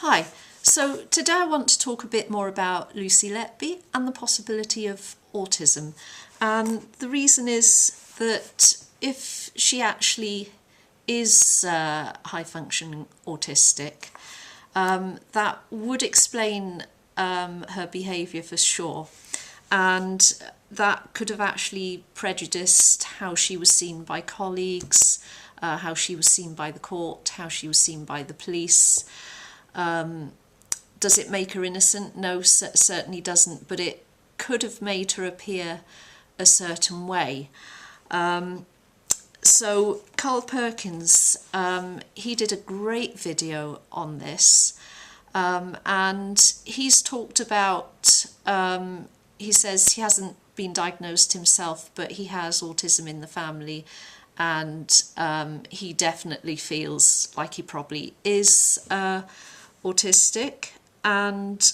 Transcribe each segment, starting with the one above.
Hi, so today I want to talk a bit more about Lucy Letby and the possibility of autism. And the reason is that if she actually is high functioning autistic, that would explain her behaviour for sure. And that could have actually prejudiced how she was seen by colleagues, how she was seen by the court, how she was seen by the police. Does it make her innocent? No, certainly doesn't, but it could have made her appear a certain way. So Carl Perkins, he did a great video on this, and he's talked about, he says he hasn't been diagnosed himself, but he has autism in the family, and he definitely feels like he probably is autistic, and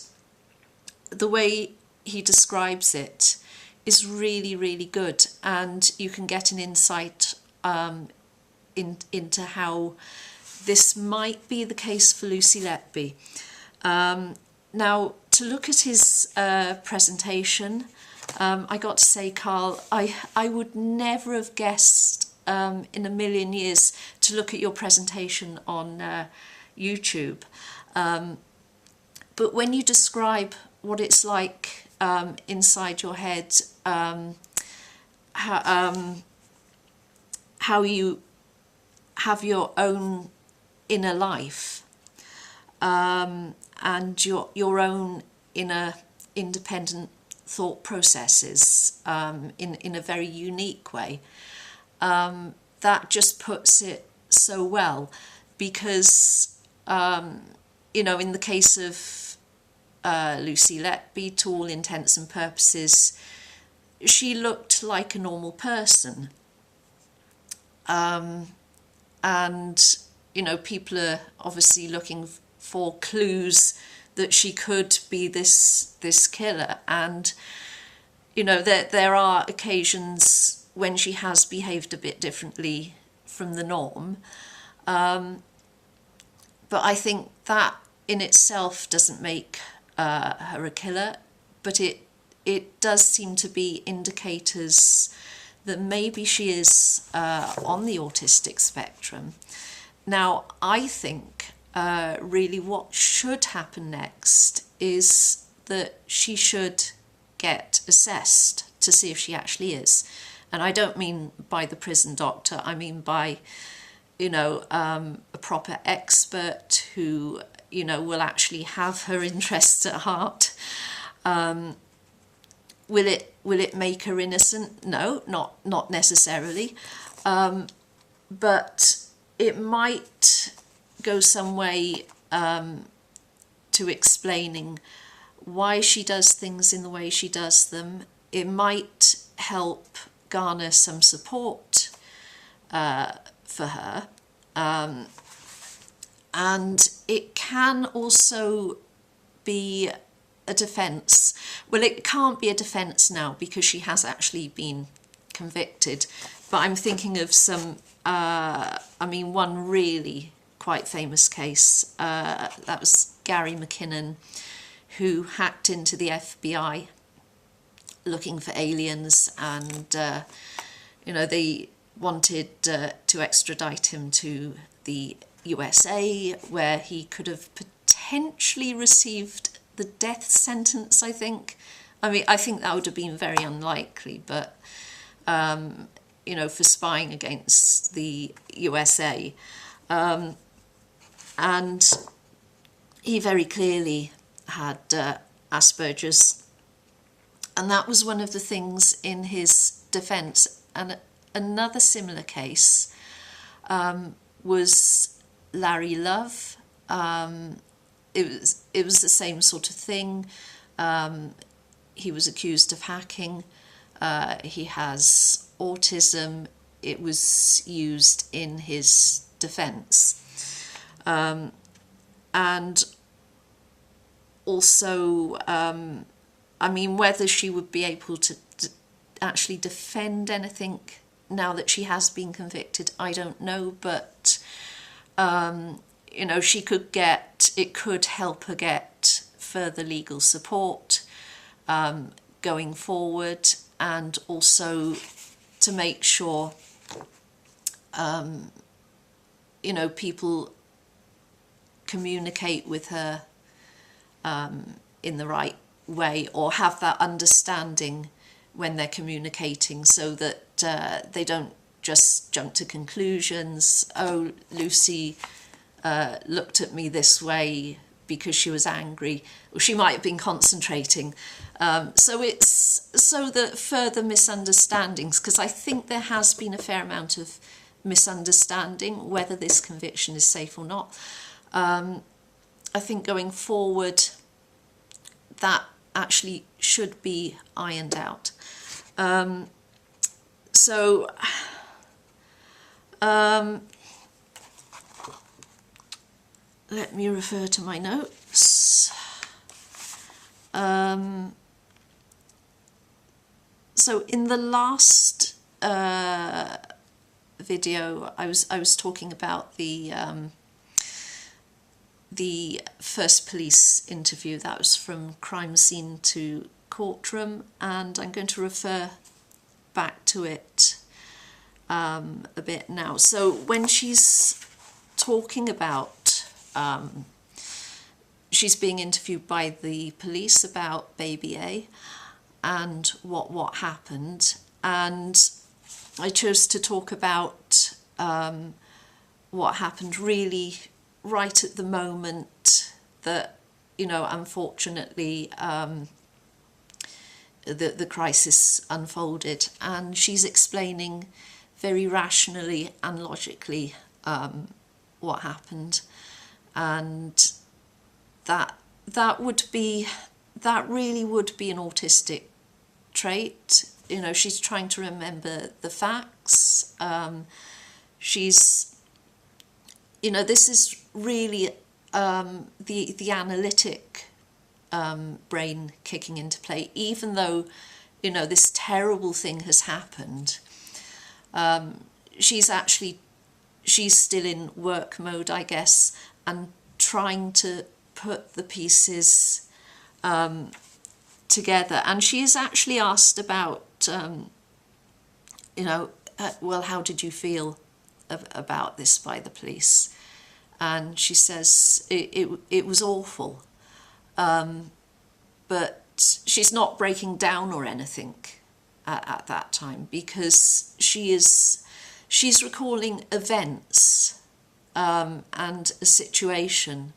the way he describes it is really, really good, and you can get an insight into how this might be the case for Lucy Letby. Now, to look at his presentation, I got to say, Carl, I would never have guessed in a million years to look at your presentation on YouTube. But when you describe what it's like inside your head, how you have your own inner life and your own inner independent thought processes in a very unique way, that just puts it so well, because you know, in the case of Lucy Letby, to all intents and purposes, she looked like a normal person. And, you know, people are obviously looking for clues that she could be this killer. And, you know, there are occasions when she has behaved a bit differently from the norm. But I think that in itself doesn't make her a killer, but it does seem to be indicators that maybe she is on the autistic spectrum. Now, I think really what should happen next is that she should get assessed to see if she actually is. And I don't mean by the prison doctor, I mean by, you know, a proper expert who, you know, will actually have her interests at heart. Will it make her innocent? No, not necessarily. But it might go some way to explaining why she does things in the way she does them. It might help garner some support for her. And it can also be a defence. Well, it can't be a defence now because she has actually been convicted. But I'm thinking of some, one really quite famous case. That was Gary McKinnon, who hacked into the FBI looking for aliens, and, you know, they wanted to extradite him to the USA, where he could have potentially received the death sentence, I think. I mean, I think that would have been very unlikely, but, you know, for spying against the USA. And he very clearly had Asperger's. And that was one of the things in his defence. And another similar case was Larry Love. It was the same sort of thing. He was accused of hacking. He has autism. It was used in his defence. And also, I mean, whether she would be able to actually defend anything now that she has been convicted, I don't know, but you know, it could help her get further legal support going forward, and also to make sure, you know, people communicate with her in the right way, or have that understanding when they're communicating, so that they don't just jump to conclusions. Oh, Lucy looked at me this way because she was angry, or she might have been concentrating. So it's so that further misunderstandings, because I think there has been a fair amount of misunderstanding whether this conviction is safe or not. I think going forward that actually should be ironed out. Let me refer to my notes. So in the last video, I was talking about the first police interview. That was from crime scene to courtroom, and I'm going to refer back to it a bit now. So when she's talking about, she's being interviewed by the police about baby A and what happened, and I chose to talk about what happened really right at the moment that, you know, unfortunately the crisis unfolded, and she's explaining very rationally and logically what happened, and that really would be an autistic trait. You know, she's trying to remember the facts. She's, you know, this is really the analytic brain kicking into play, even though, you know, this terrible thing has happened. She's still in work mode, I guess, and trying to put the pieces together. And she is actually asked about, you know, well, how did you feel about this by the police? And she says it was awful, but she's not breaking down or anything at that time, because she's recalling events and a situation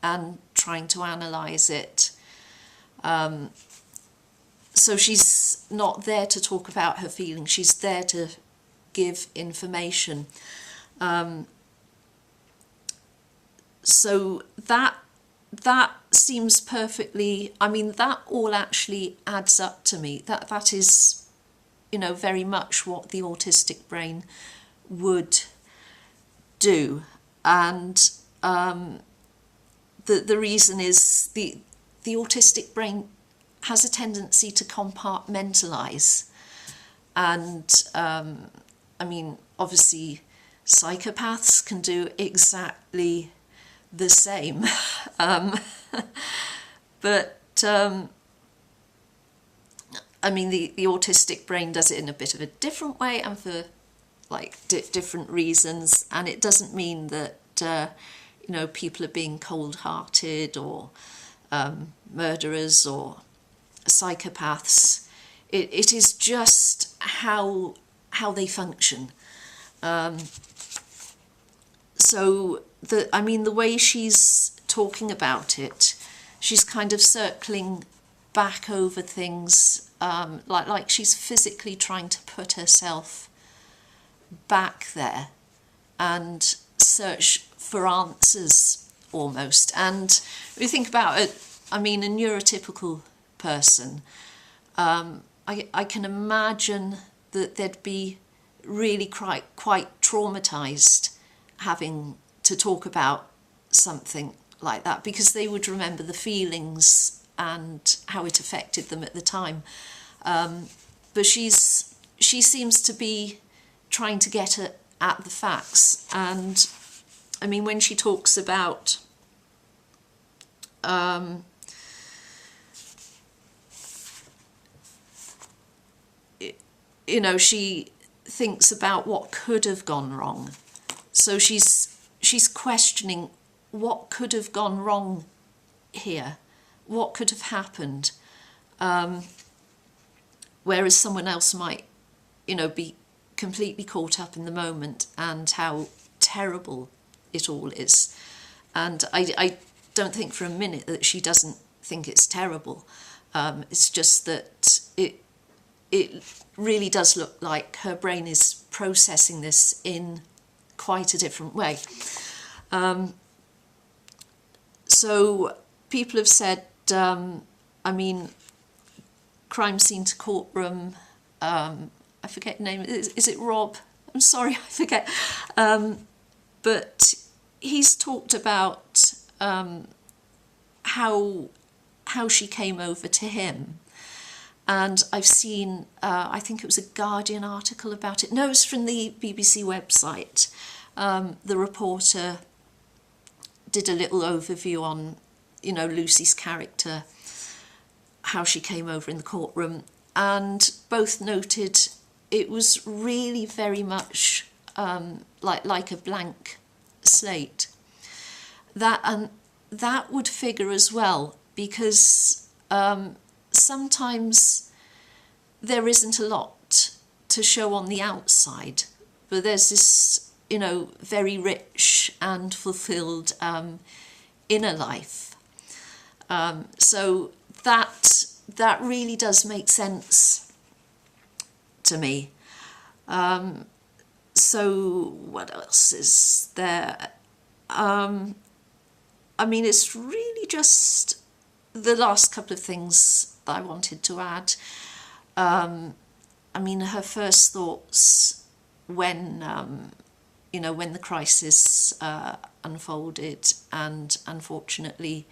and trying to analyse it. So she's not there to talk about her feelings, she's there to give information. So that seems perfectly, I mean, that all actually adds up to me. That is, you know, very much what the autistic brain would do. And the reason is the autistic brain has a tendency to compartmentalise. And I mean, obviously psychopaths can do exactly the same. But I mean, the autistic brain does it in a bit of a different way and for like different reasons, and it doesn't mean that you know, people are being cold-hearted or murderers or psychopaths. It is just how they function. So I mean, the way she's talking about it, she's kind of circling back over things, like she's physically trying to put herself back there and search for answers almost. And if you think about it, I mean, a neurotypical person, I can imagine that they'd be really quite traumatized having to talk about something like that, because they would remember the feelings and how it affected them at the time. But she seems to be trying to get at the facts, and I mean, when she talks about you know, she thinks about what could have gone wrong. So she's questioning what could have gone wrong here, what could have happened, whereas someone else might, you know, be completely caught up in the moment and how terrible it all is. And I don't think for a minute that she doesn't think it's terrible. It's just that it really does look like her brain is processing this in quite a different way. So people have said, I mean, crime scene to courtroom, I forget the name, is it Rob? I'm sorry, I forget. But he's talked about how she came over to him. And I've seen, I think it was a Guardian article about it. No, it was from the BBC website. The reporter did a little overview on, you know, Lucy's character, how she came over in the courtroom, and both noted it was really very much like a blank slate. That would figure as well, because sometimes there isn't a lot to show on the outside, but there's this, you know, very rich and fulfilled inner life. So that really does make sense to me. So what else is there? I mean, it's really just the last couple of things that I wanted to add. I mean, her first thoughts when, you know, when the crisis unfolded, and unfortunately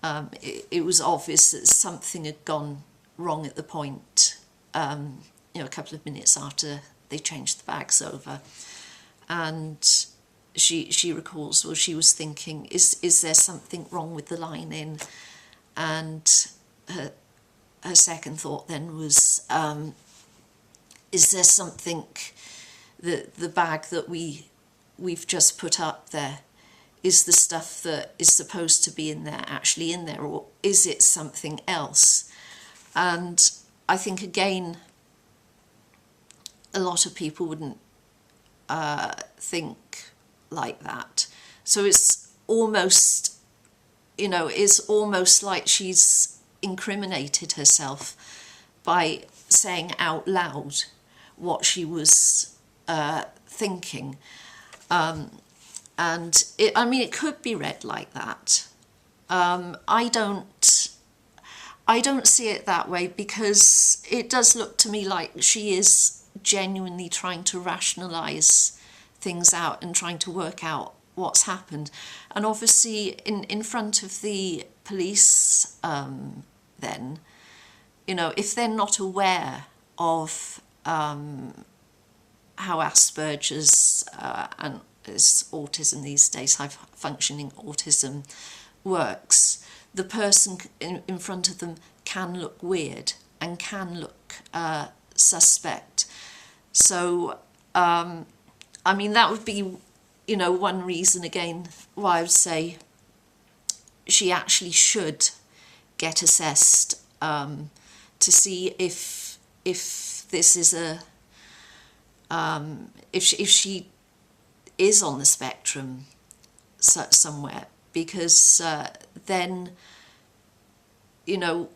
it was obvious that something had gone wrong at the point, you know, a couple of minutes after they changed the bags over. And she recalls, well, she was thinking, is there something wrong with the lining? And her second thought then was, is there something, the bag that we've just put up there, is the stuff that is supposed to be in there actually in there, or is it something else? And I think, again, a lot of people wouldn't think like that. So it's almost, you know, it's almost like she's incriminated herself by saying out loud what she was thinking. And I mean, it could be read like that. I don't see it that way, because it does look to me like she is genuinely trying to rationalise things out and trying to work out what's happened. And obviously in front of the police, then, you know, if they're not aware of how Asperger's and is autism these days, high functioning autism works, the person in front of them can look weird and can look suspect. So I mean, that would be, you know, one reason again why I would say she actually should get assessed, to see if this is a if she is on the spectrum somewhere, because then, you know,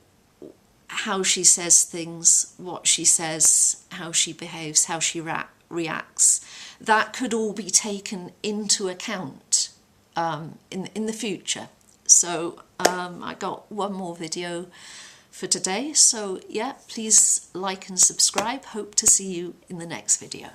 how she says things, what she says, how she behaves, how she reacts, that could all be taken into account in the future. So I got one more video for today, so yeah, please like and subscribe. Hope to see you in the next video.